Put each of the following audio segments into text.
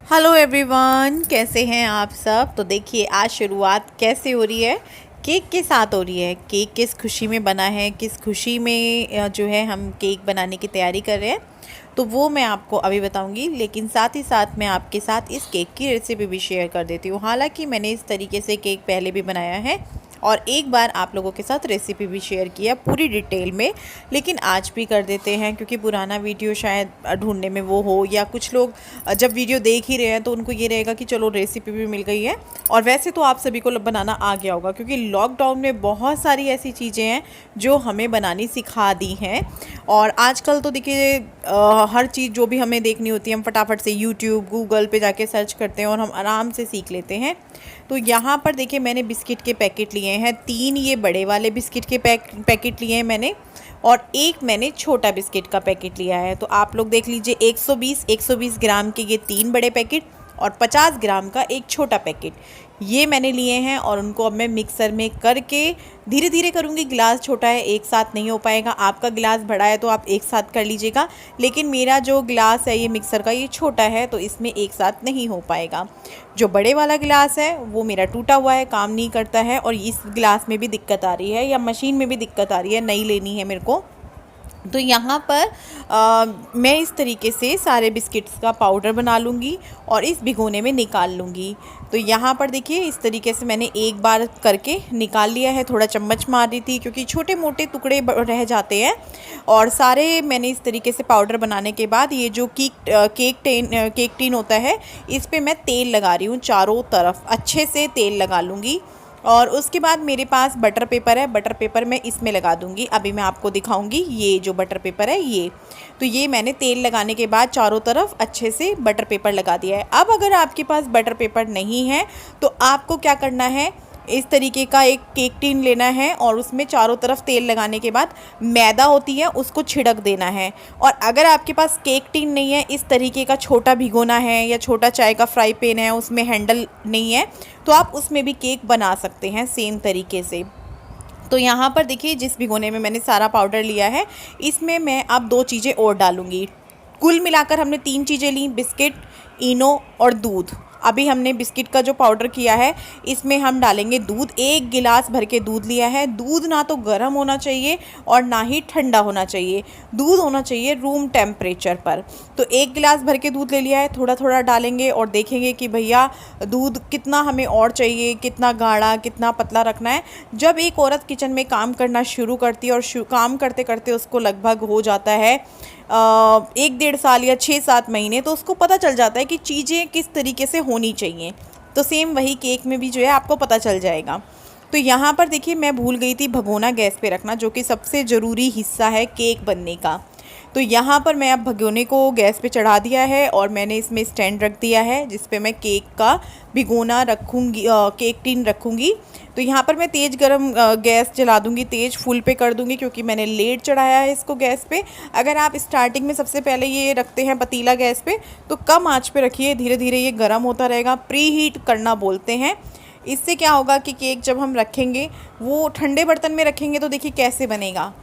Hello everyone, कैसे हैं आप सब। तो देखिए आज शुरुआत कैसे हो रही है। केक के साथ हो रही है। केक किस खुशी में बना है, किस खुशी में जो है हम केक बनाने की तैयारी कर रहे हैं, तो वो मैं आपको अभी बताऊंगी। लेकिन साथ ही साथ मैं आपके साथ इस केक की रेसिपी भी शेयर कर देती हूँ। हालांकि मैंने इस तरीके से केक पहले भी बनाया है और एक बार आप लोगों के साथ रेसिपी भी शेयर किया पूरी डिटेल में, लेकिन आज भी कर देते हैं क्योंकि पुराना वीडियो शायद ढूंढने में वो हो, या कुछ लोग जब वीडियो देख ही रहे हैं तो उनको ये रहेगा कि चलो रेसिपी भी मिल गई है। और वैसे तो आप सभी को बनाना आ गया होगा क्योंकि लॉकडाउन में बहुत सारी ऐसी चीज़ें हैं जो हमें बनानी सिखा दी हैं। और आजकल तो देखिए हर चीज़ जो भी हमें देखनी होती है हम फटाफट से यूट्यूब गूगल पे जाके सर्च करते हैं और हम आराम से सीख लेते हैं। तो यहाँ पर देखिए मैंने बिस्किट के पैकेट लिए हैं, 3 ये बड़े वाले बिस्किट के पैकेट लिए हैं मैंने, और एक मैंने छोटा बिस्किट का पैकेट लिया है। तो आप लोग देख लीजिए 120 ग्राम के ये 3 बड़े पैकेट और 50 ग्राम का एक छोटा पैकेट ये मैंने लिए हैं। और उनको अब मैं मिक्सर में करके धीरे धीरे करूँगी। गिलास छोटा है, एक साथ नहीं हो पाएगा। आपका गिलास बड़ा है तो आप एक साथ कर लीजिएगा, लेकिन मेरा जो गिलास है ये मिक्सर का ये छोटा है तो इसमें एक साथ नहीं हो पाएगा। जो बड़े वाला गिलास है वो मेरा टूटा हुआ है, काम नहीं करता है, और इस गिलास में भी दिक्कत आ रही है या मशीन में भी दिक्कत आ रही है, नई लेनी है मेरे को। तो यहाँ पर मैं इस तरीके से सारे बिस्किट्स का पाउडर बना लूँगी और इस भिगोने में निकाल लूँगी। तो यहाँ पर देखिए इस तरीके से मैंने एक बार करके निकाल लिया है। थोड़ा चम्मच मार रही थी क्योंकि छोटे मोटे टुकड़े रह जाते हैं। और सारे मैंने इस तरीके से पाउडर बनाने के बाद ये जो केक टिन होता है इस पर मैं तेल लगा रही हूँ, चारों तरफ अच्छे से तेल लगा लूँगी। और उसके बाद मेरे पास बटर पेपर है, बटर पेपर मैं इसमें लगा दूंगी। अभी मैं आपको दिखाऊंगी ये जो बटर पेपर है ये। तो ये मैंने तेल लगाने के बाद चारों तरफ अच्छे से बटर पेपर लगा दिया है। अब अगर आपके पास बटर पेपर नहीं है तो आपको क्या करना है, इस तरीके का एक केक टिन लेना है और उसमें चारों तरफ तेल लगाने के बाद मैदा होती है उसको छिड़क देना है। और अगर आपके पास केक टिन नहीं है, इस तरीके का छोटा भिगोना है या छोटा चाय का फ्राई पैन है उसमें हैंडल नहीं है, तो आप उसमें भी केक बना सकते हैं सेम तरीके से। तो यहाँ पर देखिए जिस भिगोने में मैंने सारा पाउडर लिया है इसमें मैं अब 2 चीज़ें और डालूँगी। कुल मिलाकर हमने 3 चीज़ें ली, बिस्किट, इनो और दूध। अभी हमने बिस्किट का जो पाउडर किया है इसमें हम डालेंगे दूध। 1 गिलास भर के दूध लिया है। दूध ना तो गर्म होना चाहिए और ना ही ठंडा होना चाहिए, दूध होना चाहिए रूम टेम्परेचर पर। तो 1 गिलास भर के दूध ले लिया है, थोड़ा थोड़ा डालेंगे और देखेंगे कि भैया दूध कितना हमें और चाहिए, कितना गाढ़ा कितना पतला रखना है। जब एक औरत किचन में काम करना शुरू करती है और काम करते करते उसको लगभग हो जाता है 1-1.5 साल या 6-7 महीने, तो उसको पता चल जाता है कि चीज़ें किस तरीके से होनी चाहिए। तो सेम वही केक में भी जो है आपको पता चल जाएगा। तो यहाँ पर देखिए मैं भूल गई थी भगोना गैस पे रखना, जो कि सबसे ज़रूरी हिस्सा है केक बनने का। तो यहाँ पर मैं अब भगोने को गैस पे चढ़ा दिया है और मैंने इसमें स्टैंड रख दिया है जिस पे मैं केक का भिगोना रखूँगी, केक टिन रखूँगी। तो यहाँ पर मैं तेज़ गरम गैस जला दूँगी, तेज़ फुल पे कर दूँगी क्योंकि मैंने लेट चढ़ाया है इसको गैस पे। अगर आप स्टार्टिंग में सबसे पहले ये रखते हैं पतीला गैस पे तो कम आँच पे रखिए, धीरे धीरे ये गर्म होता रहेगा। प्री हीट करना बोलते हैं। इससे क्या होगा कि केक जब हम रखेंगे वो ठंडे बर्तन में रखेंगे तो देखिए कैसे बनेगा,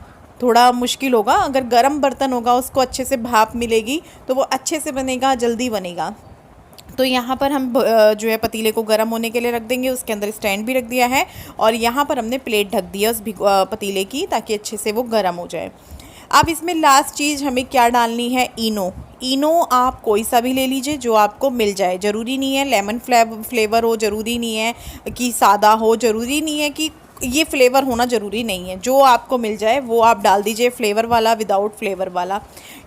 थोड़ा मुश्किल होगा। अगर गर्म बर्तन होगा उसको अच्छे से भाप मिलेगी तो वो अच्छे से बनेगा, जल्दी बनेगा। तो यहाँ पर हम जो है पतीले को गर्म होने के लिए रख देंगे। उसके अंदर स्टैंड भी रख दिया है और यहाँ पर हमने प्लेट ढक दिया उस पतीले की ताकि अच्छे से वो गर्म हो जाए। अब इसमें लास्ट चीज़ हमें क्या डालनी है, इनो। इनो आप कोई सा भी ले लीजिए जो आपको मिल जाए, ज़रूरी नहीं है लेमन फ्लेवर हो, ज़रूरी नहीं है कि सादा हो, ज़रूरी नहीं है कि ये फ्लेवर होना ज़रूरी नहीं है। जो आपको मिल जाए वो आप डाल दीजिए, फ्लेवर वाला विदाउट फ्लेवर वाला।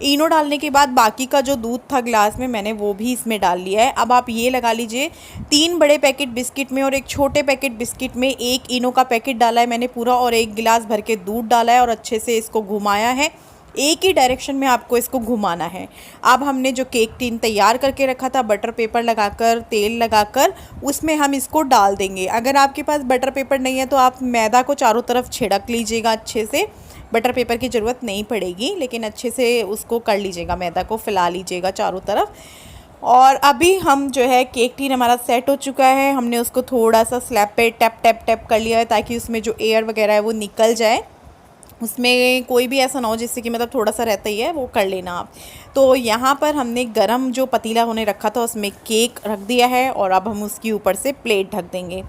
इनो डालने के बाद बाकी का जो दूध था ग्लास में मैंने वो भी इसमें डाल लिया है। अब आप ये लगा लीजिए 3 बड़े पैकेट बिस्किट में और एक छोटे पैकेट बिस्किट में 1 इनो का पैकेट डाला है मैंने पूरा, और 1 गिलास भर के दूध डाला है और अच्छे से इसको घुमाया है। एक ही डायरेक्शन में आपको इसको घुमाना है। अब हमने जो केक टिन तैयार करके रखा था बटर पेपर लगाकर, तेल लगाकर, उसमें हम इसको डाल देंगे। अगर आपके पास बटर पेपर नहीं है तो आप मैदा को चारों तरफ छिड़क लीजिएगा अच्छे से। बटर पेपर की ज़रूरत नहीं पड़ेगी लेकिन अच्छे से उसको कर लीजिएगा, मैदा को फैला लीजिएगा चारों तरफ। और अभी हम जो है केक टिन हमारा सेट हो चुका है। हमने उसको थोड़ा सा स्लैब पे टैप टैप टैप कर लिया है ताकि उसमें जो एयर वगैरह है वो निकल जाए। उसमें कोई भी ऐसा ना हो जिससे कि मतलब थोड़ा सा रहता ही है, वो कर लेना आप। तो यहाँ पर हमने गरम जो पतीला होने रखा था उसमें केक रख दिया है और अब हम उसके ऊपर से प्लेट ढक देंगे।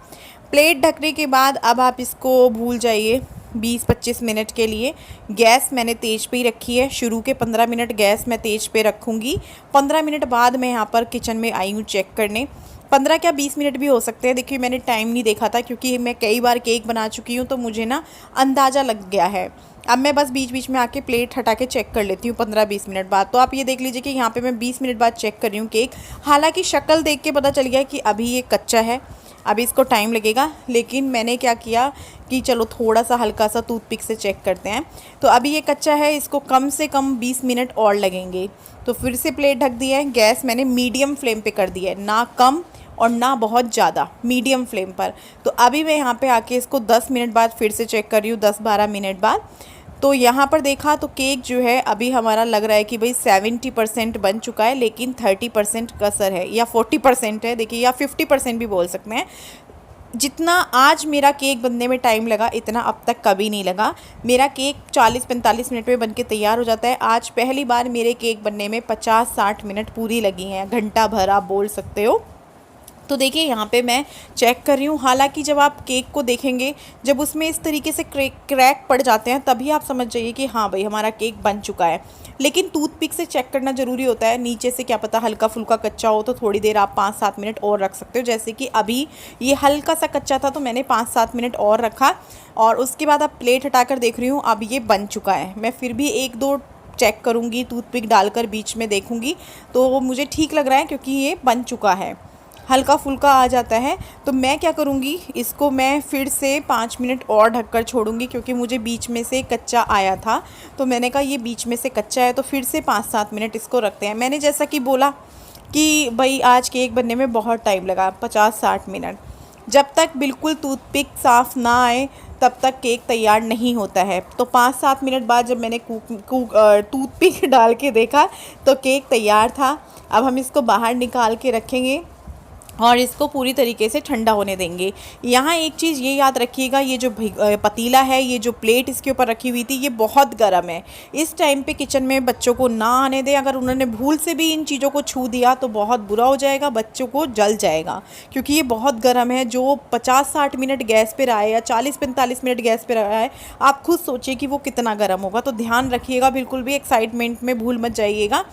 प्लेट ढकने के बाद अब आप इसको भूल जाइए 20-25 मिनट के लिए। गैस मैंने तेज़ पे ही रखी है। शुरू के 15 मिनट गैस मैं तेज़ पे रखूँगी। 15 मिनट बाद मैं यहाँ पर किचन में आई हूँ चेक करने। 15 क्या 20 मिनट भी हो सकते हैं। देखिए मैंने टाइम नहीं देखा था क्योंकि मैं कई बार केक बना चुकी हूँ, तो मुझे ना अंदाज़ा लग गया है। अब मैं बस बीच बीच में आके प्लेट हटा के चेक कर लेती हूँ 15-20 मिनट बाद। तो आप ये देख लीजिए कि यहाँ पे मैं 20 मिनट बाद चेक कर रही हूँ केक। हालांकि शक्ल देख के पता चल गया कि अभी ये कच्चा है, अभी इसको टाइम लगेगा। लेकिन मैंने क्या किया कि चलो थोड़ा सा हल्का सा टूथपिक से चेक करते हैं। तो अभी ये कच्चा है, इसको कम से कम 20 मिनट और लगेंगे। तो फिर से प्लेट ढक दिया है। गैस मैंने मीडियम फ्लेम पे कर दिया है, ना कम और ना बहुत ज़्यादा, मीडियम फ्लेम पर। तो अभी मैं यहाँ पे आके इसको 10 मिनट बाद फिर से चेक कर रही हूँ, 10-12 मिनट बाद। तो यहाँ पर देखा तो केक जो है अभी हमारा लग रहा है कि भाई 70% बन चुका है, लेकिन 30% कसर है या 40% है, देखिए, या 50% भी बोल सकते हैं। जितना आज मेरा केक बनने में टाइम लगा इतना अब तक कभी नहीं लगा। मेरा केक 40-45 मिनट में बनके तैयार हो जाता है। आज पहली बार मेरे केक बनने में 50-60 मिनट पूरी लगी हैं, घंटा भर आप बोल सकते हो। तो देखिए यहाँ पे मैं चेक कर रही हूँ। हालांकि जब आप केक को देखेंगे, जब उसमें इस तरीके से क्रैक पड़ जाते हैं, तभी आप समझ जाइए कि हाँ भाई हमारा केक बन चुका है। लेकिन टूथपिक से चेक करना ज़रूरी होता है। नीचे से क्या पता हल्का फुल्का कच्चा हो, तो थोड़ी देर आप 5-7 मिनट और रख सकते हो। जैसे कि अभी ये हल्का सा कच्चा था तो मैंने 5-7 मिनट और रखा, और उसके बाद अब प्लेट हटाकर देख रही हूँ, अब ये बन चुका है। मैं फिर भी 1-2 चेक करूँगी, टूथपिक डालकर बीच में देखूँगी, तो मुझे ठीक लग रहा है क्योंकि ये बन चुका है। हल्का फुल्का आ जाता है। तो मैं क्या करूँगी, इसको मैं फिर से 5 मिनट और ढककर छोड़ूंगी, क्योंकि मुझे बीच में से कच्चा आया था। तो मैंने कहा ये बीच में से कच्चा है, तो फिर से 5-7 मिनट इसको रखते हैं। मैंने जैसा कि बोला कि भाई आज केक बनने में बहुत टाइम लगा, 50-60 मिनट। जब तक बिल्कुल टूथपिक साफ़ ना आए तब तक केक तैयार नहीं होता है। तो 5-7 मिनट बाद जब मैंने टूथपिक डाल के देखा तो केक तैयार था। अब हम इसको बाहर निकाल के रखेंगे और इसको पूरी तरीके से ठंडा होने देंगे। यहाँ एक चीज़ ये याद रखिएगा, ये जो पतीला है, ये जो प्लेट इसके ऊपर रखी हुई थी, ये बहुत गर्म है। इस टाइम पे किचन में बच्चों को ना आने दें। अगर उन्होंने भूल से भी इन चीज़ों को छू दिया तो बहुत बुरा हो जाएगा, बच्चों को जल जाएगा, क्योंकि ये बहुत गर्म है। जो 50-60 मिनट गैस पे रहा है या 40-45 मिनट गैस पे रहा है, आप खुद सोचिए कि वो कितना गर्म होगा। तो ध्यान रखिएगा, बिल्कुल भी एक्साइटमेंट में भूल मत जाइएगा।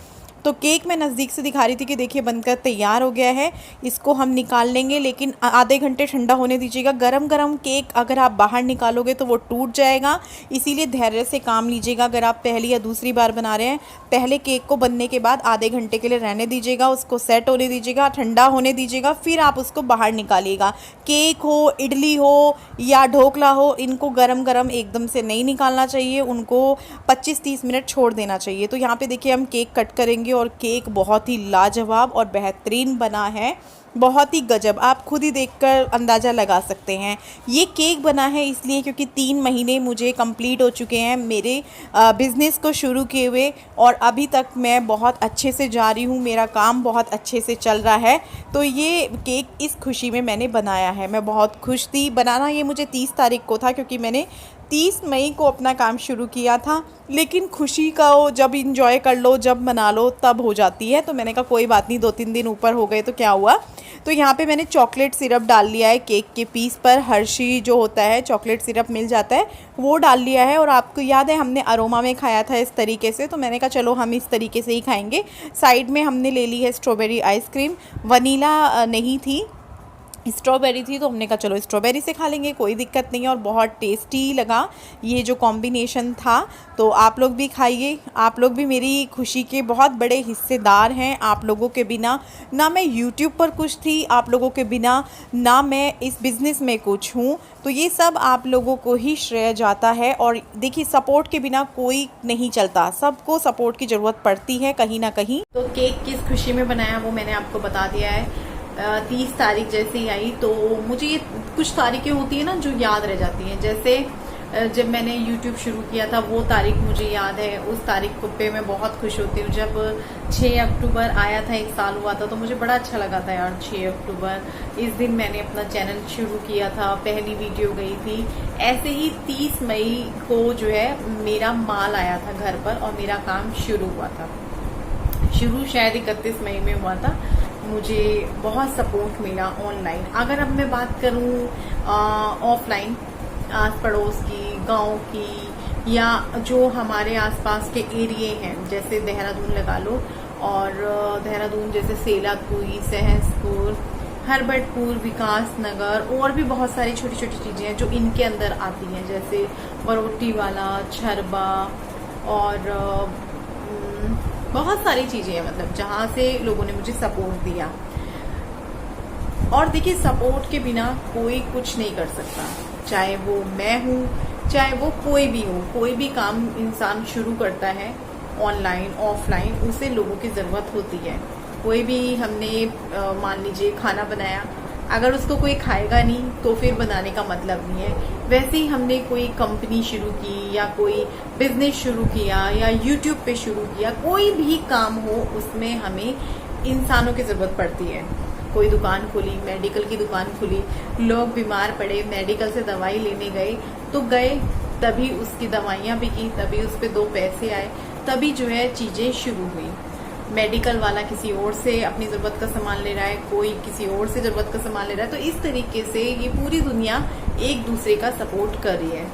तो केक मैं नज़दीक से दिखा रही थी कि देखिए बनकर तैयार हो गया है। इसको हम निकाल लेंगे, लेकिन आधे घंटे ठंडा होने दीजिएगा। गरम गरम केक अगर आप बाहर निकालोगे तो वो टूट जाएगा, इसीलिए धैर्य से काम लीजिएगा। अगर आप पहली या दूसरी बार बना रहे हैं, पहले केक को बनने के बाद आधे घंटे के लिए रहने दीजिएगा, उसको सेट होने दीजिएगा, ठंडा होने दीजिएगा, फिर आप उसको बाहर निकालिएगा। केक हो, इडली हो या ढोकला हो, इनको गरम गरम एकदम से नहीं निकालना चाहिए, उनको 25-30 मिनट छोड़ देना चाहिए। तो यहाँ पे देखिए हम केक कट करेंगे और केक बहुत ही लाजवाब और बेहतरीन बना है, बहुत ही गजब। आप खुद ही देखकर अंदाज़ा लगा सकते हैं। ये केक बना है इसलिए क्योंकि 3 महीने मुझे कंप्लीट हो चुके हैं मेरे बिज़नेस को शुरू किए हुए, और अभी तक मैं बहुत अच्छे से जा रही हूँ, मेरा काम बहुत अच्छे से चल रहा है। तो ये केक इस खुशी में मैंने बनाया है। मैं बहुत खुश थी। बनाना ये मुझे 30 तारीख को था, क्योंकि मैंने 30 मई को अपना काम शुरू किया था। लेकिन खुशी का वो जब इंजॉय कर लो, जब मना लो, तब हो जाती है। तो मैंने कहा कोई बात नहीं, 2-3 दिन ऊपर हो गए तो क्या हुआ। तो यहाँ पे मैंने चॉकलेट सिरप डाल लिया है केक के पीस पर। हर्शी जो होता है चॉकलेट सिरप मिल जाता है, वो डाल लिया है। और आपको याद है हमने अरोमा में खाया था इस तरीके से, तो मैंने कहा चलो हम इस तरीके से ही खाएंगे। साइड में हमने ले ली है स्ट्रॉबेरी आइसक्रीम। वनीला नहीं थी, स्ट्रॉबेरी थी, तो हमने कहा चलो स्ट्रॉबेरी से खा लेंगे, कोई दिक्कत नहीं है। और बहुत टेस्टी लगा ये जो कॉम्बिनेशन था। तो आप लोग भी खाइए, आप लोग भी मेरी खुशी के बहुत बड़े हिस्सेदार हैं। आप लोगों के बिना ना मैं यूट्यूब पर कुछ थी, आप लोगों के बिना ना मैं इस बिज़नेस में कुछ हूँ। तो ये सब आप लोगों को ही श्रेय जाता है। और देखिए सपोर्ट के बिना कोई नहीं चलता, सबको सपोर्ट की ज़रूरत पड़ती है कहीं ना कहीं। तो केक किस खुशी में बनाया वो मैंने आपको बता दिया है। 30 तारीख जैसे ही आई तो मुझे ये कुछ तारीखें होती है ना जो याद रह जाती हैं। जैसे जब मैंने YouTube शुरू किया था वो तारीख मुझे याद है। उस तारीख को पे मैं बहुत खुश होती हूँ। जब 6 अक्टूबर आया था, 1 साल हुआ था, तो मुझे बड़ा अच्छा लगा था यार। 6 अक्टूबर इस दिन मैंने अपना चैनल शुरू किया था, पहली वीडियो गई थी। ऐसे ही 30 मई को जो है मेरा माल आया था घर पर और मेरा काम शुरू हुआ था। शुरू शायद 31 मई में हुआ था। मुझे बहुत सपोर्ट मिला ऑनलाइन। अगर अब मैं बात करूँ ऑफलाइन, आस पड़ोस की, गांव की, या जो हमारे आसपास के एरिए हैं, जैसे देहरादून लगा लो, और देहरादून जैसे सेलाकुई, सहसपुर, हरबटपुर, विकास नगर, और भी बहुत सारी छोटी छोटी चीजें हैं जो इनके अंदर आती हैं, जैसे बरोटी वाला, छरबा, और बहुत सारी चीजें हैं, मतलब जहां से लोगों ने मुझे सपोर्ट दिया। और देखिए, सपोर्ट के बिना कोई कुछ नहीं कर सकता, चाहे वो मैं हूँ, चाहे वो कोई भी हो। कोई भी काम इंसान शुरू करता है ऑनलाइन ऑफलाइन, उसे लोगों की ज़रूरत होती है। कोई भी हमने मान लीजिए खाना बनाया, अगर उसको कोई खाएगा नहीं तो फिर बनाने का मतलब नहीं है। वैसे ही हमने कोई कंपनी शुरू की या कोई बिजनेस शुरू किया या यूट्यूब पे शुरू किया, कोई भी काम हो उसमें हमें इंसानों की ज़रूरत पड़ती है। कोई दुकान खोली, मेडिकल की दुकान खुली, लोग बीमार पड़े, मेडिकल से दवाई लेने गए तो गए, तभी उसकी दवाइयाँ बिकी, तभी उस पर 2 पैसे आए, तभी जो है चीज़ें शुरू हुई। मेडिकल वाला किसी और से अपनी ज़रूरत का सामान ले रहा है, कोई किसी और से ज़रूरत का सामान ले रहा है। तो इस तरीके से ये पूरी दुनिया एक दूसरे का सपोर्ट कर रही है।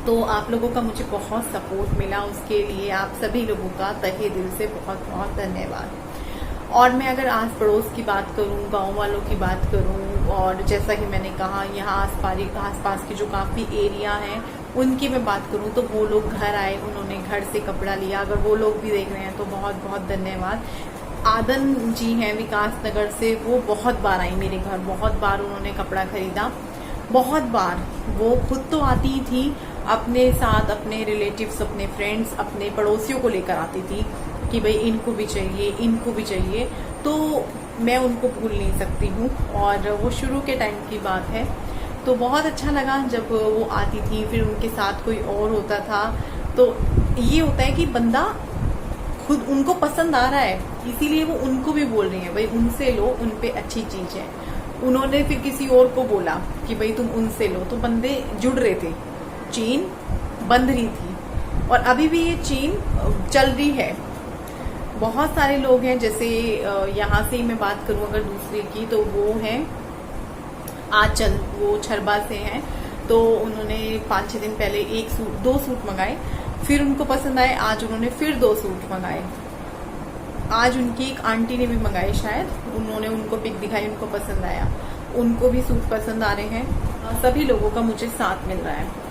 तो आप लोगों का मुझे बहुत सपोर्ट मिला, उसके लिए आप सभी लोगों का तहे दिल से बहुत बहुत धन्यवाद। और मैं अगर आस पड़ोस की बात करूं, गांव वालों की बात करूं, और जैसा कि मैंने कहा यहाँ आसपास की जो काफ़ी एरिया हैं उनकी मैं बात करूं, तो वो लोग घर आए, उन्होंने घर से कपड़ा लिया। अगर वो लोग भी देख रहे हैं तो बहुत बहुत धन्यवाद। आदन जी हैं विकास नगर से, वो बहुत बार आई मेरे घर, बहुत बार उन्होंने कपड़ा खरीदा, बहुत बार। वो खुद तो आती थी, अपने साथ अपने रिलेटिव्स, अपने फ्रेंड्स, अपने पड़ोसियों को लेकर आती थी कि भाई इनको भी चाहिए, इनको भी चाहिए। तो मैं उनको भूल नहीं सकती हूँ। और वो शुरू के टाइम की बात है, तो बहुत अच्छा लगा जब वो आती थी, फिर उनके साथ कोई और होता था। तो ये होता है कि बंदा खुद उनको पसंद आ रहा है, इसीलिए वो उनको भी बोल रही है भाई उनसे लो, उन पे अच्छी चीज है। उन्होंने फिर किसी और को बोला कि भाई तुम उनसे लो, तो बंदे जुड़ रहे थे, चेन बंध रही थी, और अभी भी ये चेन चल रही है। बहुत सारे लोग हैं, जैसे यहाँ से ही मैं बात करूँ अगर दूसरे की, तो वो हैं आंचल, वो छरबा से हैं। तो उन्होंने 5-6 दिन पहले 2 सूट मंगाए, फिर उनको पसंद आए, आज उन्होंने फिर 2 सूट मंगाए। आज उनकी एक आंटी ने भी मंगाए शायद, उन्होंने उनको पिक दिखाई, उनको पसंद आया, उनको भी सूट पसंद आ रहे हैं। सभी लोगों का मुझे साथ मिल रहा है।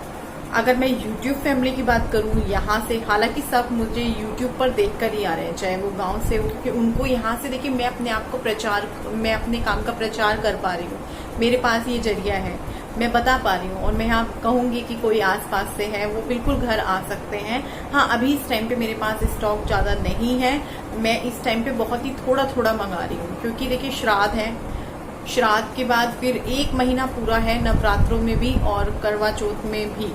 अगर मैं YouTube फैमिली की बात करूँ, यहाँ से हालांकि सब मुझे YouTube पर देखकर ही आ रहे हैं, चाहे वो गांव से हो, क्योंकि उनको यहाँ से देखिए मैं अपने आप को मैं अपने काम का प्रचार कर पा रही हूँ। मेरे पास ये जरिया है, मैं बता पा रही हूँ। और मैं यहाँ कहूँगी कि कोई आसपास से है वो बिल्कुल घर आ सकते हैं। हाँ, अभी इस टाइम पे मेरे पास स्टॉक ज़्यादा नहीं है, मैं इस टाइम पे बहुत ही थोड़ा थोड़ा मंगा रही हूँ, क्योंकि देखिए श्राद्ध है, श्राद्ध के बाद फिर 1 महीना पूरा है, नवरात्रों में भी और करवा चौथ में भी।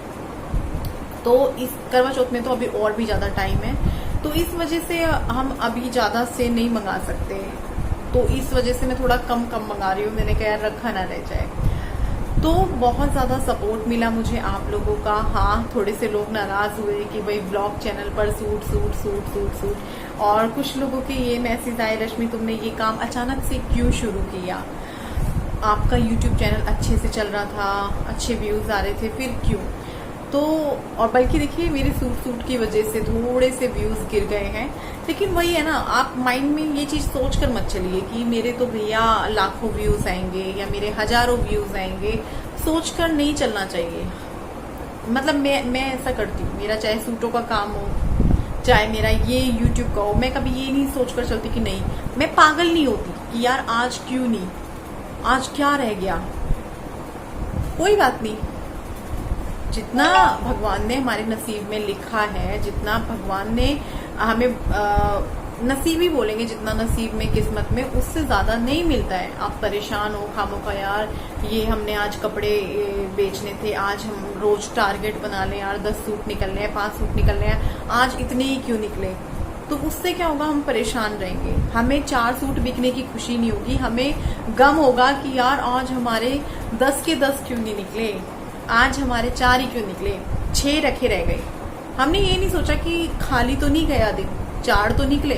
तो इस करवा चौथ में तो अभी और भी ज़्यादा टाइम है, तो इस वजह से हम अभी ज़्यादा से नहीं मंगा सकते। तो इस वजह से मैं थोड़ा कम मंगा रही हूँ, मैंने कहा यार रखा ना रह जाए। तो बहुत ज़्यादा सपोर्ट मिला मुझे आप लोगों का। हाँ, थोड़े से लोग नाराज़ हुए कि भाई ब्लॉग चैनल पर suit suit suit suit suit, और कुछ लोगों के ये मैसेज आए, रश्मि तुमने ये काम अचानक से क्यों शुरू किया? आपका यूट्यूब चैनल अच्छे से चल रहा था, अच्छे व्यूज़ आ रहे थे, फिर क्यों? तो और बल्कि देखिए मेरे सूट की वजह से थोड़े से व्यूज़ गिर गए हैं, लेकिन वही है ना, आप माइंड में ये चीज़ सोच कर मत चलिए कि मेरे तो भैया लाखों व्यूज़ आएंगे या मेरे हज़ारों व्यूज़ आएंगे। सोच कर नहीं चलना चाहिए। मतलब मैं ऐसा करती हूँ, मेरा चाहे सूटों का काम हो, चाहे मेरा ये यूट्यूब का हो, मैं कभी ये नहीं सोच कर चलती कि नहीं, मैं पागल नहीं होती कि यार आज क्यों नहीं, आज क्या रह गया। कोई बात नहीं, जितना भगवान ने हमारे नसीब में लिखा है, जितना भगवान ने हमें नसीब ही बोलेंगे, जितना नसीब में किस्मत में उससे ज़्यादा नहीं मिलता है। आप परेशान हो खामोखा, यार ये हमने आज कपड़े बेचने थे, आज हम रोज टारगेट बना लें यार 10 सूट निकलने हैं, 5 सूट निकलने हैं, आज इतने ही क्यों निकले। तो उससे क्या होगा, हम परेशान रहेंगे। हमें 4 सूट बिकने की खुशी नहीं होगी, हमें गम होगा कि यार आज हमारे 10 के 10 क्यों नहीं निकले, आज हमारे 4 ही क्यों निकले, 6 रखे रह गए। हमने ये नहीं सोचा कि खाली तो नहीं गया दिन, 4 तो निकले,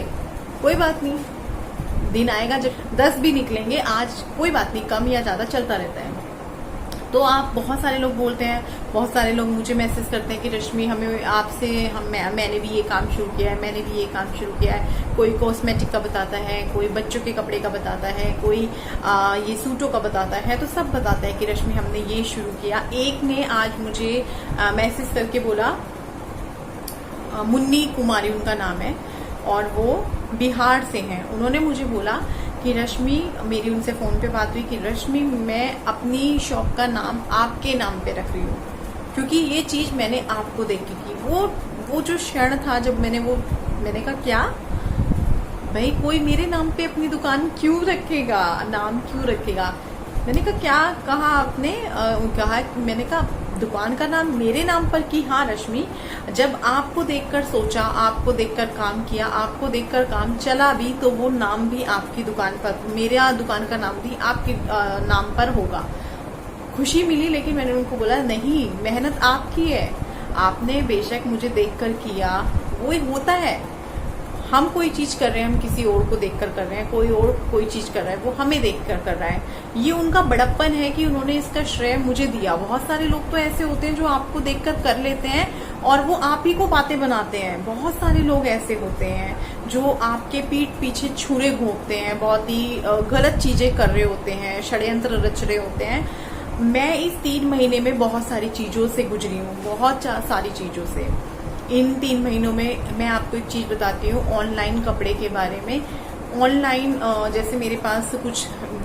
कोई बात नहीं, दिन आएगा जब 10 भी निकलेंगे, आज कोई बात नहीं, कम या ज्यादा चलता रहता है। तो आप बहुत सारे लोग बोलते हैं, बहुत सारे लोग मुझे मैसेज करते हैं कि रश्मि हमें आपसे मैंने भी ये काम शुरू किया है, मैंने भी ये काम शुरू किया है। कोई कॉस्मेटिक का बताता है, कोई बच्चों के कपड़े का बताता है, कोई ये सूटों का बताता है, तो सब बताता है कि रश्मि हमने ये शुरू किया। एक ने आज मुझे मैसेज करके बोला, मुन्नी कुमारी उनका नाम है और वो बिहार से हैं। उन्होंने मुझे बोला कि रश्मि, मेरी उनसे फ़ोन पे बात हुई कि रश्मि मैं अपनी शॉप का नाम आपके नाम पे रख रही हूँ, क्योंकि ये चीज़ मैंने आपको देख के की। वो जो क्षण था जब मैंने कहा क्या भाई, कोई मेरे नाम पे अपनी दुकान क्यों रखेगा, नाम क्यों रखेगा। मैंने कहा क्या कहा आपने, कहा मैंने कहा दुकान का नाम मेरे नाम पर की। हाँ रश्मि, जब आपको देखकर सोचा, आपको देखकर काम किया, आपको देखकर काम चला भी, तो वो नाम भी आपकी दुकान पर, मेरा दुकान का नाम भी आपके नाम पर होगा। खुशी मिली, लेकिन मैंने उनको बोला नहीं, मेहनत आपकी है, आपने बेशक मुझे देखकर किया, वो होता है। हम कोई चीज कर रहे हैं, हम किसी और को देखकर कर रहे हैं, कोई और कोई चीज कर रहा है, वो हमें देखकर कर रहा है। ये उनका बड़प्पन है कि उन्होंने इसका श्रेय मुझे दिया। बहुत सारे लोग तो ऐसे होते हैं जो आपको देखकर कर लेते हैं और वो आप ही को बातें बनाते हैं। बहुत सारे लोग ऐसे होते हैं जो आपके पीठ पीछे छुरे घोंपते हैं, बहुत ही गलत चीजें कर रहे होते हैं, षड्यंत्र रच रहे होते हैं। मैं इस 3 महीने में बहुत सारी चीजों से गुजरी हूँ, बहुत सारी चीजों से। इन 3 महीनों में मैं आपको एक चीज बताती हूँ ऑनलाइन कपड़े के बारे में। ऑनलाइन जैसे मेरे पास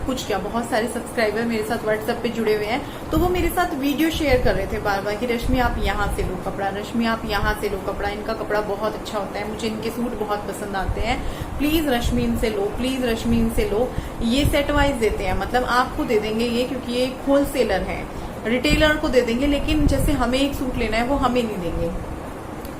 कुछ क्या बहुत सारे सब्सक्राइबर मेरे साथ व्हाट्सएप पे जुड़े हुए हैं, तो वो मेरे साथ वीडियो शेयर कर रहे थे बार बार कि रश्मि आप यहाँ से लो कपड़ा, रश्मि आप यहाँ से लो कपड़ा, इनका कपड़ा बहुत अच्छा होता है, मुझे इनके सूट बहुत पसंद आते हैं, प्लीज रश्मि इनसे लो, प्लीज रश्मि इनसे लो। ये सेट वाइज देते हैं, मतलब आपको दे देंगे ये, क्योंकि ये एक होलसेलर है, रिटेलर को दे देंगे, लेकिन जैसे हमें एक सूट लेना है वो हमें नहीं देंगे।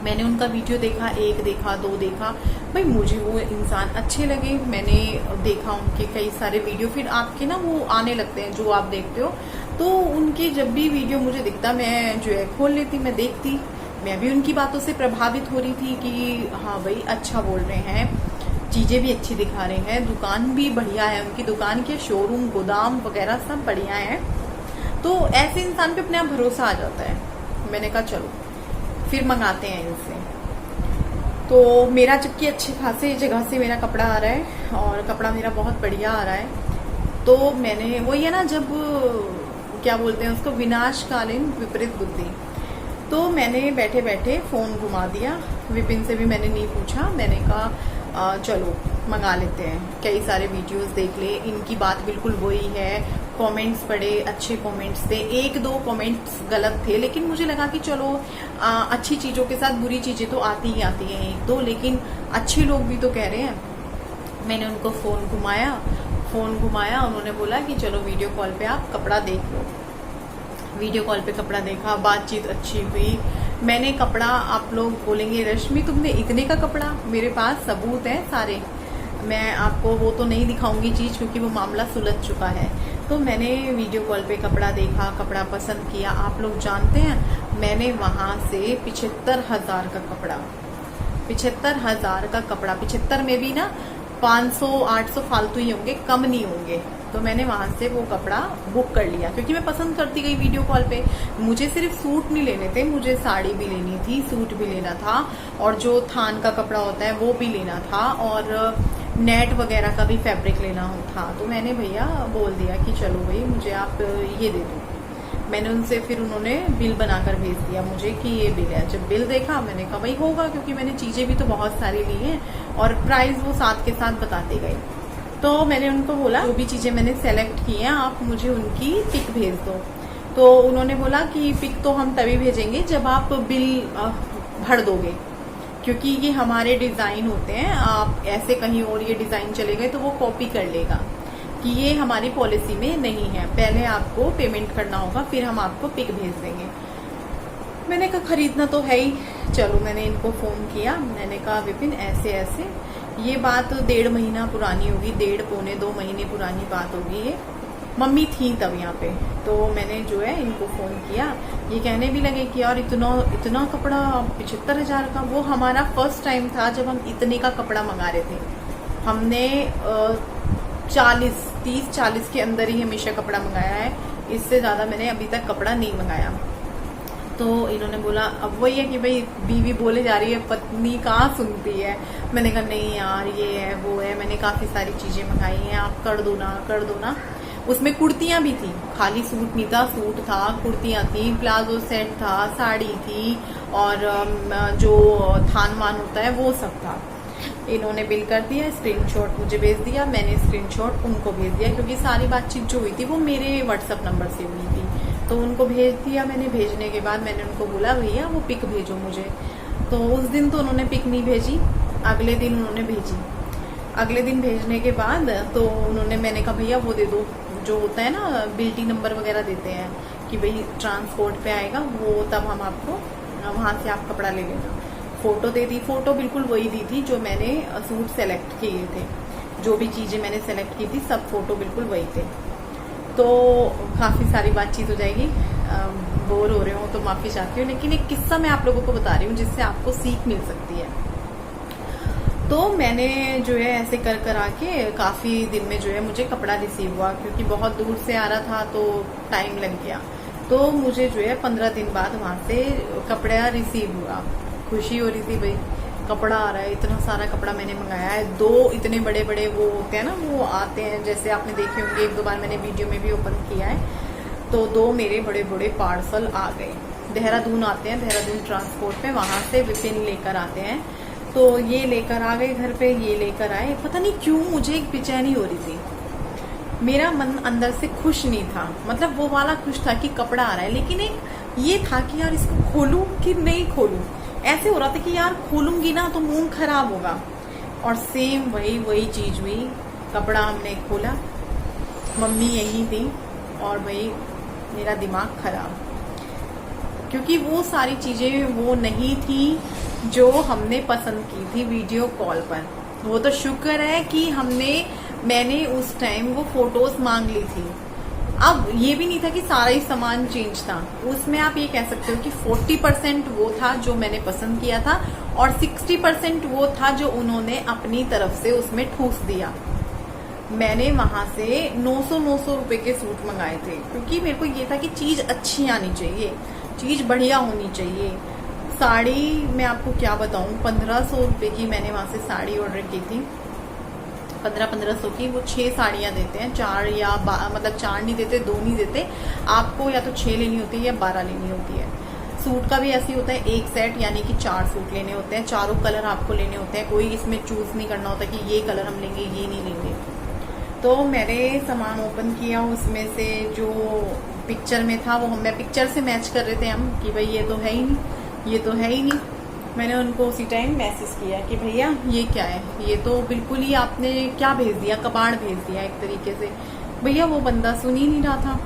मैंने उनका वीडियो देखा, 1 देखा, 2 देखा, भाई मुझे वो इंसान अच्छे लगे। मैंने देखा उनके कई सारे वीडियो, फिर आपके ना वो आने लगते हैं जो आप देखते हो, तो उनके जब भी वीडियो मुझे दिखता मैं जो है खोल लेती, मैं देखती। मैं भी उनकी बातों से प्रभावित हो रही थी कि हाँ भाई अच्छा बोल रहे हैं, चीजें भी अच्छी दिखा रहे हैं, दुकान भी बढ़िया है, उनकी दुकान के शोरूम गोदाम वगैरह सब बढ़िया है। तो ऐसे इंसान पे अपने आप भरोसा आ जाता है। मैंने कहा चलो फिर मंगाते हैं इनसे। तो मेरा जबकि अच्छे खासे जगह से मेरा कपड़ा आ रहा है और कपड़ा मेरा बहुत बढ़िया आ रहा है, तो मैंने वो ये ना जब क्या बोलते हैं उसको, विनाशकालीन विपरीत बुद्धि, तो मैंने बैठे बैठे फोन घुमा दिया। विपिन से भी मैंने नहीं पूछा, मैंने कहा चलो मंगा लेते हैं। कई सारे वीडियोस देख ले, इनकी बात बिल्कुल वही है। कमेंट्स पढ़े, अच्छे कमेंट्स थे, 1-2 कमेंट्स गलत थे, लेकिन मुझे लगा कि चलो अच्छी चीज़ों के साथ बुरी चीज़ें तो आती ही आती हैं 1-2, लेकिन अच्छे लोग भी तो कह रहे हैं। मैंने उनको फ़ोन घुमाया, उन्होंने बोला कि चलो वीडियो कॉल पे आप कपड़ा देख लो। वीडियो कॉल पे कपड़ा देखा, बातचीत अच्छी हुई। मैंने कपड़ा, आप लोग बोलेंगे रश्मि तुमने इतने का कपड़ा, मेरे पास सबूत है सारे, मैं आपको वो तो नहीं दिखाऊंगी चीज़ क्योंकि वो मामला सुलझ चुका है। तो मैंने वीडियो कॉल पे कपड़ा देखा, कपड़ा पसंद किया। आप लोग जानते हैं मैंने वहाँ से 75,000 का कपड़ा, 75,000 का कपड़ा, 75 में भी ना 500-800 फालतू ही होंगे, कम नहीं होंगे। तो मैंने वहां से वो कपड़ा बुक कर लिया क्योंकि मैं पसंद करती गई वीडियो कॉल पे। मुझे सिर्फ सूट नहीं लेने थे, मुझे साड़ी भी लेनी थी, सूट भी लेना था, और जो थान का कपड़ा होता है वो भी लेना था, और नेट वगैरह का भी फैब्रिक लेना था। तो मैंने भैया बोल दिया कि चलो भाई मुझे आप ये दे दो। मैंने उनसे, फिर उन्होंने बिल बनाकर भेज दिया मुझे कि ये बिल है। जब बिल देखा मैंने कहा भाई होगा, क्योंकि मैंने चीज़ें भी तो बहुत सारी ली हैं और प्राइस वो साथ के साथ बताते गए। तो मैंने उनको बोला जो भी चीज़ें मैंने सेलेक्ट की हैं आप मुझे उनकी पिक भेज दो। तो उन्होंने बोला कि पिक तो हम तभी भेजेंगे जब आप बिल भर दोगे। क्योंकि ये हमारे डिज़ाइन होते हैं, आप ऐसे कहीं और ये डिज़ाइन चले गए तो वो कॉपी कर लेगा, कि ये हमारी पॉलिसी में नहीं है, पहले आपको पेमेंट करना होगा फिर हम आपको पिक भेज देंगे। मैंने कहा खरीदना तो है ही, चलो मैंने इनको फ़ोन किया, मैंने कहा विपिन ऐसे ऐसे, ये बात 1.5 महीना पुरानी होगी, 1.5 पौने 2 महीने पुरानी बात होगी ये, मम्मी थी तब यहाँ पे। तो मैंने जो है इनको फ़ोन किया, ये कहने भी लगे कि यार इतना इतना कपड़ा 75,000 का। वो हमारा फर्स्ट टाइम था जब हम इतने का कपड़ा मंगा रहे थे। हमने 30-40 के अंदर ही हमेशा कपड़ा मंगाया है, इससे ज़्यादा मैंने अभी तक कपड़ा नहीं मंगाया। तो इन्होंने बोला, अब वही है कि भाई बीवी बोले जा रही है, पत्नी कहाँ सुनती है। मैंने कहा नहीं यार ये है वो है, मैंने काफ़ी सारी चीज़ें मंगाई हैं, आप कर दो ना। उसमें कुर्तियाँ भी थी, खाली सूट नहीं था, सूट था, कुर्तियाँ थी, प्लाजो सेट था, साड़ी थी, और जो थान मान होता है वो सब था। इन्होंने बिल कर दिया, स्क्रीनशॉट मुझे भेज दिया, मैंने स्क्रीनशॉट उनको भेज दिया, क्योंकि सारी बातचीत जो हुई थी वो मेरे व्हाट्सएप नंबर से हुई थी। तो उनको भेज दिया मैंने। भेजने के बाद मैंने उनको बोला भैया वो पिक भेजो मुझे। तो उस दिन तो उन्होंने पिक नहीं भेजी, अगले दिन उन्होंने भेजी। अगले दिन भेजने के बाद तो उन्होंने, मैंने कहा भैया वो दे दो, जो होता है ना बिल्टी नंबर वगैरह देते हैं कि भाई ट्रांसपोर्ट पे आएगा वो, तब हम आपको वहाँ से आप कपड़ा ले लेना। फ़ोटो दे दी, फ़ोटो बिल्कुल वही दी थी जो मैंने सूट सेलेक्ट किए थे, जो भी चीज़ें मैंने सेलेक्ट की थी सब फ़ोटो बिल्कुल वही थे। तो काफ़ी सारी बातचीत हो जाएगी, बोर हो रहे हो तो माफ़ी चाहती हूँ, लेकिन एक किस्सा मैं आप लोगों को बता रही हूँ जिससे आपको सीख मिल सकती है। तो मैंने जो है ऐसे कर आके काफ़ी दिन में जो है मुझे कपड़ा रिसीव हुआ, क्योंकि बहुत दूर से आ रहा था तो टाइम लग गया। तो मुझे जो है 15 दिन बाद वहाँ से कपड़ा रिसीव हुआ। खुशी हो रही थी भाई, कपड़ा आ रहा है, इतना सारा कपड़ा मैंने मंगाया है। 2 इतने बड़े बड़े वो होते हैं ना, वो आते हैं, जैसे आपने देखे होंगे, 1-2 बार मैंने वीडियो में भी ओपन किया है। तो 2 मेरे बड़े बड़े पार्सल आ गए, देहरादून आते हैं, देहरादून ट्रांसपोर्ट पे, वहाँ से विपिन लेकर आते हैं। तो ये लेकर आ गए घर पे, ये लेकर आए। पता नहीं क्यों मुझे एक बेचैनी हो रही थी, मेरा मन अंदर से खुश नहीं था, मतलब वो वाला खुश था कि कपड़ा आ रहा है, लेकिन एक ये था कि यार इसको खोलूं कि नहीं खोलूं। ऐसे हो रहा था कि यार खोलूंगी ना तो मूड खराब होगा। और सेम वही चीज हुई, कपड़ा हमने खोला, मम्मी यही थी, और भाई मेरा दिमाग खराब, क्योंकि वो सारी चीजें वो नहीं थी जो हमने पसंद की थी वीडियो कॉल पर। वो तो शुक्र है कि मैंने उस टाइम वो फोटोज मांग ली थी। अब ये भी नहीं था कि सारा ही सामान चेंज था, उसमें आप ये कह सकते हो कि 40% वो था जो मैंने पसंद किया था, और 60% वो था जो उन्होंने अपनी तरफ से उसमें ठूस दिया। मैंने वहां से 900 रुपए के सूट मंगाए थे, क्योंकि मेरे को ये था कि चीज अच्छी आनी चाहिए, चीज बढ़िया होनी चाहिए। साड़ी मैं आपको क्या बताऊं, 1500 रुपए की मैंने वहां से साड़ी ऑर्डर की थी, 1500 की। वो 6 साड़ियाँ देते हैं, 4 या मतलब 4 नहीं देते, 2 नहीं देते, आपको या तो 6 लेनी होती है या 12 लेनी होती है। सूट का भी ऐसे होता है, एक सेट यानी कि 4 सूट लेने होते हैं, चारों कलर आपको लेने होते हैं, कोई इसमें चूज नहीं करना होता कि ये कलर हम लेंगे ये नहीं लेंगे। तो मैंने सामान ओपन किया, उसमें से जो पिक्चर में था वो मैं पिक्चर से मैच कर रहे थे हम कि भाई ये तो है ही नहीं, ये तो है ही नहीं। मैंने उनको उसी टाइम मैसेज किया कि भैया ये क्या है, ये तो बिल्कुल ही आपने क्या भेज दिया, कबाड़ भेज दिया एक तरीके से। भैया वो बंदा सुन ही नहीं रहा था,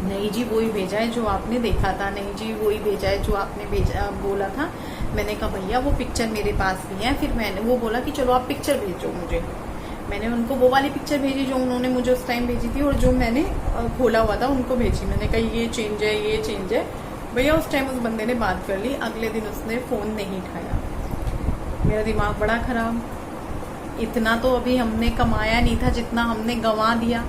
नहीं जी वही भेजा है जो आपने देखा था, नहीं जी वही भेजा है जो आपने भेजा बोला था। मैंने कहा भैया वो पिक्चर मेरे पास भी है। फिर मैंने वो बोला कि चलो आप पिक्चर भेजो मुझे। मैंने उनको वो वाली पिक्चर भेजी जो उन्होंने मुझे उस टाइम भेजी थी, और जो मैंने खोला हुआ था उनको भेजी। मैंने कहा ये चेंज है, ये चेंज है। भैया उस टाइम उस बंदे ने बात कर ली, अगले दिन उसने फ़ोन नहीं उठाया। मेरा दिमाग बड़ा खराब, इतना तो अभी हमने कमाया नहीं था जितना हमने गंवा दिया।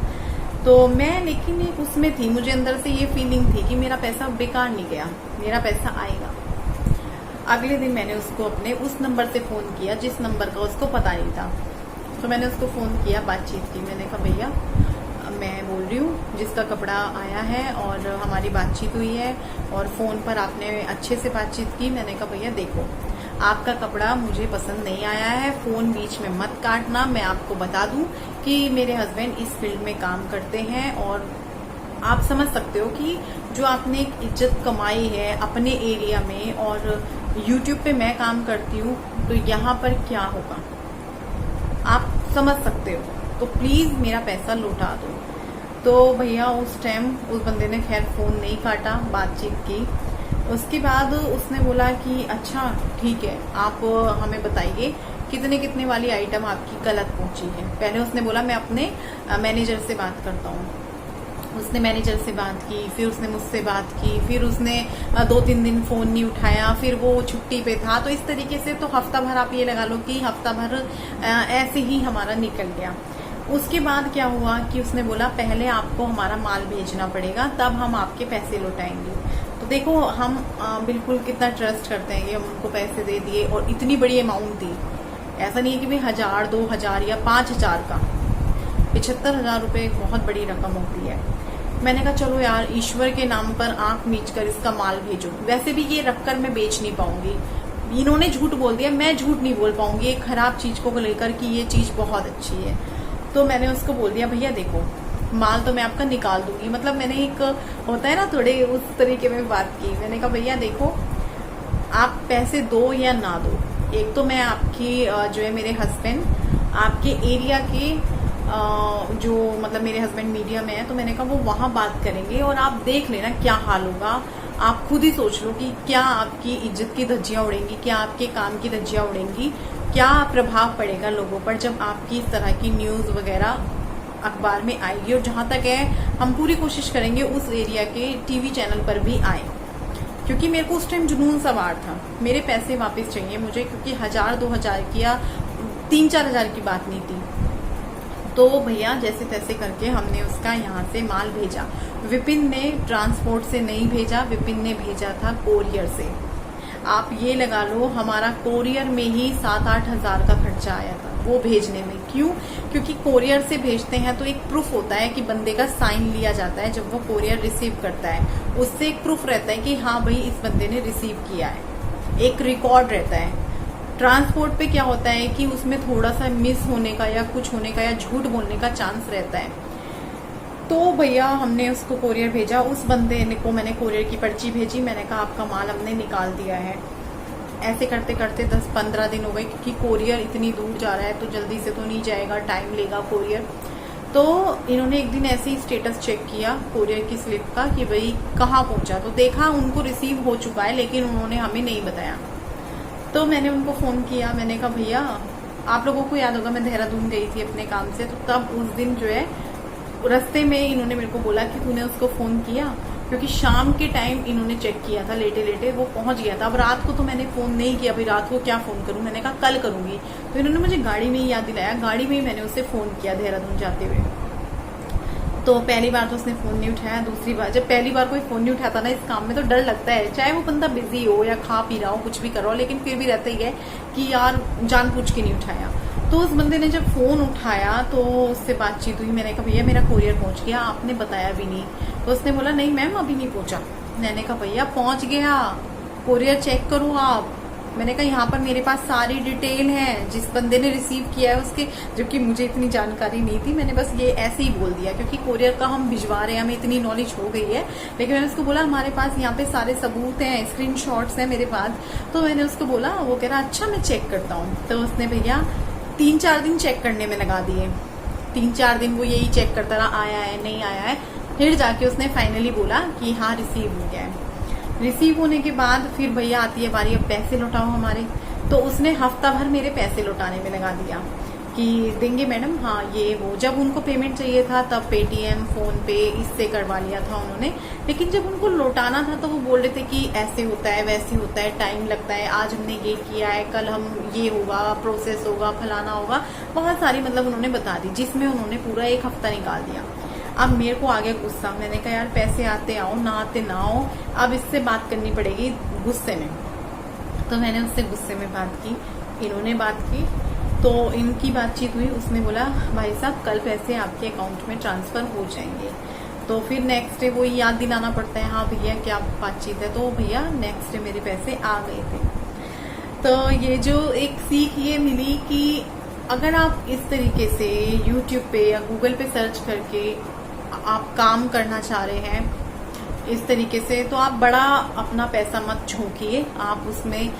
तो मैं लेकिन एक उसमें थी, मुझे अंदर से ये फीलिंग थी कि मेरा पैसा बेकार नहीं गया, मेरा पैसा आएगा। अगले दिन मैंने उसको अपने उस नंबर से फ़ोन किया जिस नंबर का उसको पता नहीं था। तो मैंने उसको फ़ोन किया, बातचीत की। मैंने कहा भैया मैं बोल रही हूँ जिसका कपड़ा आया है और हमारी बातचीत हुई है और फ़ोन पर आपने अच्छे से बातचीत की। मैंने कहा भैया देखो आपका कपड़ा मुझे पसंद नहीं आया है, फ़ोन बीच में मत काटना। मैं आपको बता दूं कि मेरे हस्बैंड इस फील्ड में काम करते हैं और आप समझ सकते हो कि जो आपने एक इज्जत कमाई है अपने एरिया में, और यूट्यूब पे मैं काम करती हूँ, तो यहाँ पर क्या होगा आप समझ सकते हो। तो प्लीज़ मेरा पैसा लौटा दो। तो भैया उस टाइम उस बंदे ने खैर फ़ोन नहीं काटा, बातचीत की। उसके बाद उसने बोला कि अच्छा ठीक है, आप हमें बताइए कितने कितने वाली आइटम आपकी गलत पहुंची है। पहले उसने बोला मैं अपने मैनेजर से बात करता हूँ। उसने मैनेजर से बात की, फिर उसने मुझसे बात की, फिर उसने 2-3 दिन फ़ोन नहीं उठाया, फिर वो छुट्टी पे था। तो इस तरीके से तो हफ्ता भर आप ये लगा लो कि हफ्ता भर ऐसे ही हमारा निकल गया। उसके बाद क्या हुआ कि उसने बोला पहले आपको हमारा माल भेजना पड़ेगा, तब हम आपके पैसे लौटाएंगे। तो देखो हम बिल्कुल कितना ट्रस्ट करते हैं कि हम उनको पैसे दे दिए, और इतनी बड़ी अमाउंट दी। ऐसा नहीं है कि भाई 1000, 2000 या 5000 का, 75,000 रुपये एक बहुत बड़ी रकम होती है। मैंने कहा चलो यार, ईश्वर के नाम पर आंख मीच कर इसका माल भेजो। वैसे भी ये रख कर मैं बेच नहीं पाऊंगी, इन्होंने झूठ बोल दिया, मैं झूठ नहीं बोल पाऊंगी एक खराब चीज को लेकर कि ये चीज बहुत अच्छी है। तो मैंने उसको बोल दिया भैया देखो, माल तो मैं आपका निकाल दूंगी। मतलब मैंने एक होता है ना थोड़े उस तरीके में बात की। मैंने कहा भैया देखो, आप पैसे दो या ना दो, एक तो मैं आपकी जो है मेरे हस्बैंड आपके एरिया के जो मतलब मेरे हस्बैंड मीडिया में है, तो मैंने कहा वो वहाँ बात करेंगे और आप देख लेना क्या हाल होगा। आप खुद ही सोच लो कि क्या आपकी इज्जत की धज्जियाँ उड़ेंगी, क्या आपके काम की धज्जियाँ उड़ेंगी, क्या प्रभाव पड़ेगा लोगों पर जब आपकी इस तरह की न्यूज़ वगैरह अखबार में आएगी। और जहाँ तक है हम पूरी कोशिश करेंगे उस एरिया के टीवी चैनल पर भी आए, क्योंकि मेरे को उस टाइम जुनून सवार था। मेरे पैसे वापस चाहिए मुझे, क्योंकि 1000-2000 की या 3-4 हजार की बात नहीं थी। तो भैया जैसे तैसे करके हमने उसका यहाँ से माल भेजा। विपिन ने ट्रांसपोर्ट से नहीं भेजा, विपिन ने भेजा था कोरियर से। आप ये लगा लो हमारा कोरियर में ही 7-8 हजार का खर्चा आया था वो भेजने में। क्यों? क्योंकि कोरियर से भेजते हैं तो एक प्रूफ होता है कि बंदे का साइन लिया जाता है जब वो कोरियर रिसीव करता है, उससे एक प्रूफ रहता है कि हाँ भाई इस बंदे ने रिसीव किया है, एक रिकॉर्ड रहता है। ट्रांसपोर्ट पे क्या होता है कि उसमें थोड़ा सा मिस होने का या कुछ होने का या झूठ बोलने का चांस रहता है। तो भैया हमने उसको कोरियर भेजा, उस बंदे को मैंने कोरियर की पर्ची भेजी। मैंने कहा आपका माल हमने निकाल दिया है। ऐसे करते करते 10-15 दिन हो गए, क्योंकि कोरियर इतनी दूर जा रहा है तो जल्दी से तो नहीं जाएगा, टाइम लेगा कोरियर। तो इन्होंने एक दिन ऐसे ही स्टेटस चेक किया कोरियर की स्लिप का कि भाई कहाँ पहुंचा, तो देखा उनको रिसीव हो चुका है, लेकिन उन्होंने हमें नहीं बताया। तो मैंने उनको फ़ोन किया, मैंने कहा भैया आप लोगों को याद होगा मैं देहरादून गई थी अपने काम से, तो तब उस दिन जो है रास्ते में इन्होंने मेरे को बोला कि तूने उसको फ़ोन किया, क्योंकि शाम के टाइम इन्होंने चेक किया था, लेटे लेटे वो पहुंच गया था। अब रात को तो मैंने फ़ोन नहीं किया, भाई रात को क्या फ़ोन करूं, मैंने कहा कल करूंगी। तो इन्होंने मुझे गाड़ी में ही याद दिलाया, गाड़ी में ही मैंने उससे फ़ोन किया देहरादून जाते हुए। तो पहली बार तो उसने फ़ोन नहीं उठाया, दूसरी बार जब पहली बार कोई फ़ोन नहीं उठाता ना इस काम में तो डर लगता है, चाहे वो बंदा बिजी हो या खा पी रहा हो कुछ भी कर रहा हो, लेकिन फिर भी रहता ही है कि यार जानबूझ के नहीं उठाया। तो उस बंदे ने जब फ़ोन उठाया तो उससे बातचीत हुई। मैंने कहा भैया मेरा कोरियर पहुंच गया, आपने बताया भी नहीं। तो उसने बोला नहीं मैम अभी नहीं पहुंचा। मैंने कहा भैया पहुंच गया, कोरियर चेक करो आप। मैंने कहा यहाँ पर मेरे पास सारी डिटेल है जिस बंदे ने रिसीव किया है उसके, जबकि मुझे इतनी जानकारी नहीं थी, मैंने बस ये ऐसे ही बोल दिया क्योंकि कोरियर का हम भिजवा रहे हैं, हमें इतनी नॉलेज हो गई है। लेकिन मैंने उसको बोला हमारे पास यहाँ पे सारे सबूत हैं, स्क्रीनशॉट्स हैं मेरे पास। तो मैंने उसको बोला, वो कह रहा अच्छा मैं चेक करता हूँ। तो उसने भैया 3-4 दिन चेक करने में लगा दिए। 3-4 दिन वो यही चेक करता रहा, आया है नहीं आया है। फिर जाके उसने फाइनली बोला कि हाँ रिसीव हो गया है। रिसीव होने के बाद फिर भैया आती है बारी, अब पैसे लौटाओ हमारे। तो उसने हफ्ता भर मेरे पैसे लौटाने में लगा दिया कि देंगे मैडम, हाँ ये वो। जब उनको पेमेंट चाहिए था तब पेटीएम, फोन पे इससे करवा लिया था उन्होंने। लेकिन जब उनको लौटाना था तो वो बोल रहे थे कि ऐसे होता है वैसे होता है, टाइम लगता है, आज हमने ये किया है, कल हम ये होगा, प्रोसेस होगा, फलाना होगा, बहुत सारी मतलब उन्होंने बता दी, जिसमें उन्होंने पूरा 1 हफ्ता निकाल दिया। अब मेरे को आ गया गुस्सा। मैंने कहा यार पैसे आते आओ ना आते ना आओ, अब इससे बात करनी पड़ेगी गुस्से में। तो मैंने उससे गुस्से में बात की, इन्होंने बात की, तो इनकी बातचीत हुई। उसने बोला भाई साहब कल पैसे आपके अकाउंट में ट्रांसफ़र हो जाएंगे। तो फिर नेक्स्ट डे वो याद दिलाना पड़ता है, हाँ भैया क्या बातचीत है। तो भैया नेक्स्ट डे मेरे पैसे आ गए थे। तो ये जो एक सीख ये मिली कि अगर आप इस तरीके से यूट्यूब पे या गूगल पे सर्च करके आप काम करना चाह रहे हैं इस तरीके से, तो आप बड़ा अपना पैसा मत झोंकिए। आप उसमें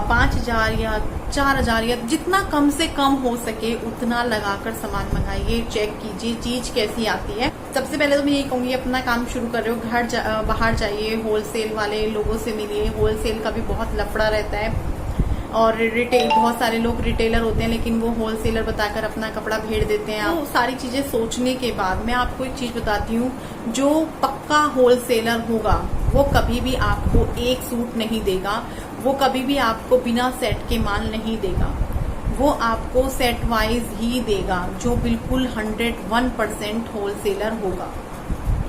5,000 या 4,000 या जितना कम से कम हो सके उतना लगाकर सामान मंगाइए। चेक कीजिए चीज कैसी आती है। सबसे पहले तो मैं यही कहूंगी, अपना काम शुरू कर रहे हो बाहर जाइए, होलसेल वाले लोगों से मिलिए। होलसेल का भी बहुत लफड़ा रहता है और रिटेल, बहुत सारे लोग रिटेलर होते हैं लेकिन वो होलसेलर बताकर अपना कपड़ा भेड़ देते हैं। तो सारी चीजें सोचने के बाद मैं आपको एक चीज बताती हूँ, जो पक्का होलसेलर होगा वो कभी भी आपको एक सूट नहीं देगा, वो कभी भी आपको बिना सेट के माल नहीं देगा, वो आपको सेट वाइज ही देगा, जो बिल्कुल 101% होलसेलर होगा।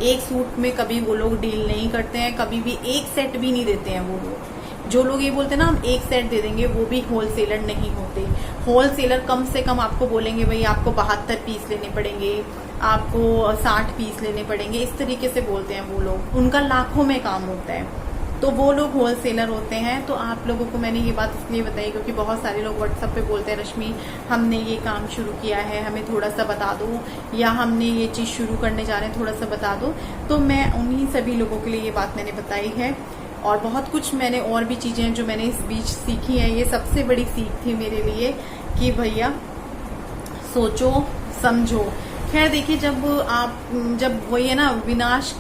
एक सूट में कभी वो लोग डील नहीं करते हैं, कभी भी एक सेट भी नहीं देते हैं वो लोग। जो लोग ये बोलते हैं ना हम एक सेट दे देंगे, वो भी होलसेलर नहीं होते। होलसेलर कम से कम आपको बोलेंगे भाई आपको 72 पीस लेने पड़ेंगे, आपको 60 पीस लेने पड़ेंगे, इस तरीके से बोलते हैं वो लोग। उनका लाखों में काम होता है, तो वो लोग होलसेलर होते हैं। तो आप लोगों को मैंने ये बात इसलिए बताई क्योंकि बहुत सारे लोग व्हाट्सएप पे बोलते हैं रश्मि हमने ये काम शुरू किया है, हमें थोड़ा सा बता दो, या हमने ये चीज शुरू करने जा रहे हैं, थोड़ा सा बता दो। तो मैं उन्हीं सभी लोगों के लिए ये बात मैंने बताई है। और बहुत कुछ मैंने और भी चीजें जो मैंने इस बीच सीखी हैं, ये सबसे बड़ी सीख थी मेरे लिए कि भैया सोचो समझो। खैर देखिए, जब वही है ना, विनाश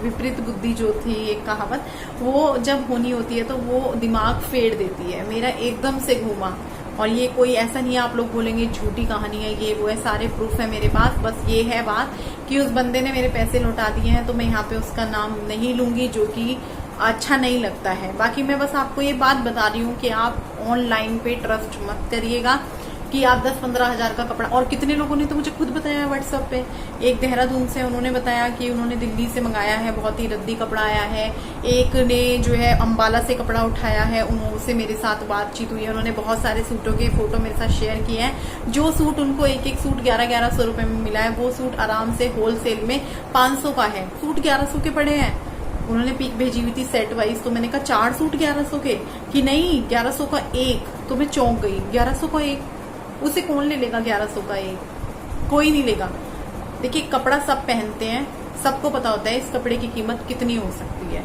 विपरीत बुद्धि जो थी एक कहावत, वो जब होनी होती है तो वो दिमाग फेर देती है। मेरा एकदम से घूमा, और ये कोई ऐसा नहीं है आप लोग बोलेंगे झूठी कहानी है ये वो है, सारे प्रूफ है मेरे पास। बस ये है बात कि उस बंदे ने मेरे पैसे लौटा दिए हैं, तो मैं यहाँ पे उसका नाम नहीं लूंगी, जो कि अच्छा नहीं लगता है। बाकी मैं बस आपको ये बात बता रही हूँ कि आप ऑनलाइन पे ट्रस्ट मत करिएगा कि आप 10-15 हजार का कपड़ा। और कितने लोगों ने तो मुझे खुद बताया है व्हाट्सएप पे, एक देहरादून से उन्होंने बताया कि उन्होंने दिल्ली से मंगाया है, बहुत ही रद्दी कपड़ा आया है। एक ने जो है अंबाला से कपड़ा उठाया है, उनसे मेरे साथ बातचीत हुई है, उन्होंने बहुत सारे सूटों के फोटो मेरे साथ शेयर किए हैं। जो सूट उनको एक सूट 1100 रुपए में मिला है, वो सूट आराम से होलसेल में 500 का है। सूट 1100 के पड़े हैं। उन्होंने पिक भेजी हुई थी सेट वाइज, तो मैंने कहा 4 सूट 1100 के, कि नहीं 1100 का एक। तो मैं चौंक गई, 1100 का एक, उसे कौन ले लेगा 1100 का एक? कोई नहीं लेगा। देखिए कपड़ा सब पहनते हैं, सबको पता होता है इस कपड़े की कीमत कितनी हो सकती है।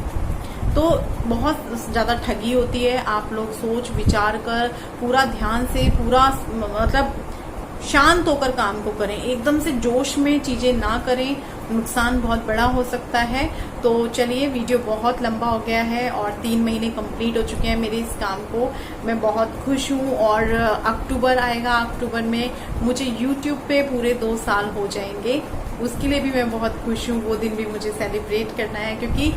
तो बहुत ज्यादा ठगी होती है। आप लोग सोच विचार कर पूरा ध्यान से, पूरा मतलब शांत होकर काम को करें, एकदम से जोश में चीजें ना करें, नुकसान बहुत बड़ा हो सकता है। तो चलिए, वीडियो बहुत लंबा हो गया है और 3 महीने कंप्लीट हो चुके हैं मेरे इस काम को। मैं बहुत खुश हूँ। और अक्टूबर आएगा, अक्टूबर में मुझे YouTube पे पूरे 2 साल हो जाएंगे, उसके लिए भी मैं बहुत खुश हूँ। वो दिन भी मुझे सेलिब्रेट करना है, क्योंकि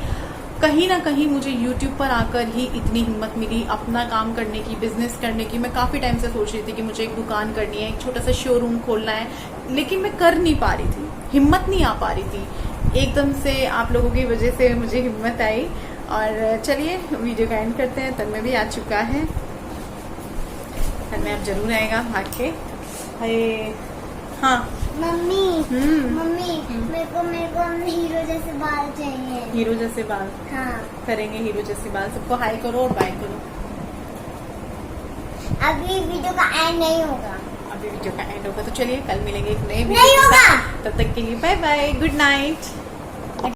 कहीं ना कहीं मुझे YouTube पर आकर ही इतनी हिम्मत मिली अपना काम करने की, बिजनेस करने की। मैं काफी टाइम से सोच रही थी कि मुझे एक दुकान करनी है, एक छोटा सा शोरूम खोलना है, लेकिन मैं कर नहीं पा रही थी, हिम्मत नहीं आ पा रही थी। एकदम से आप लोगों की वजह से मुझे हिम्मत आई। और चलिए वीडियो का एंड करते हैं। तन्मय भी आ चुका है, तन्मय अब जरूर आएगा भाग के। अरे हाँ मम्मी मेरे को हीरो जैसे बाल चाहिए। हीरो जैसे बाल? हाँ करेंगे हीरो जैसे बाल। सबको हाई करो और बाय करो। अभी वीडियो का एंड नहीं होगा, अभी वीडियो का एंड होगा। तो चलिए कल मिलेंगे एक नए नहीं वीडियो के होगा। साथ। तब तक के लिए बाय बाय, गुड नाइट।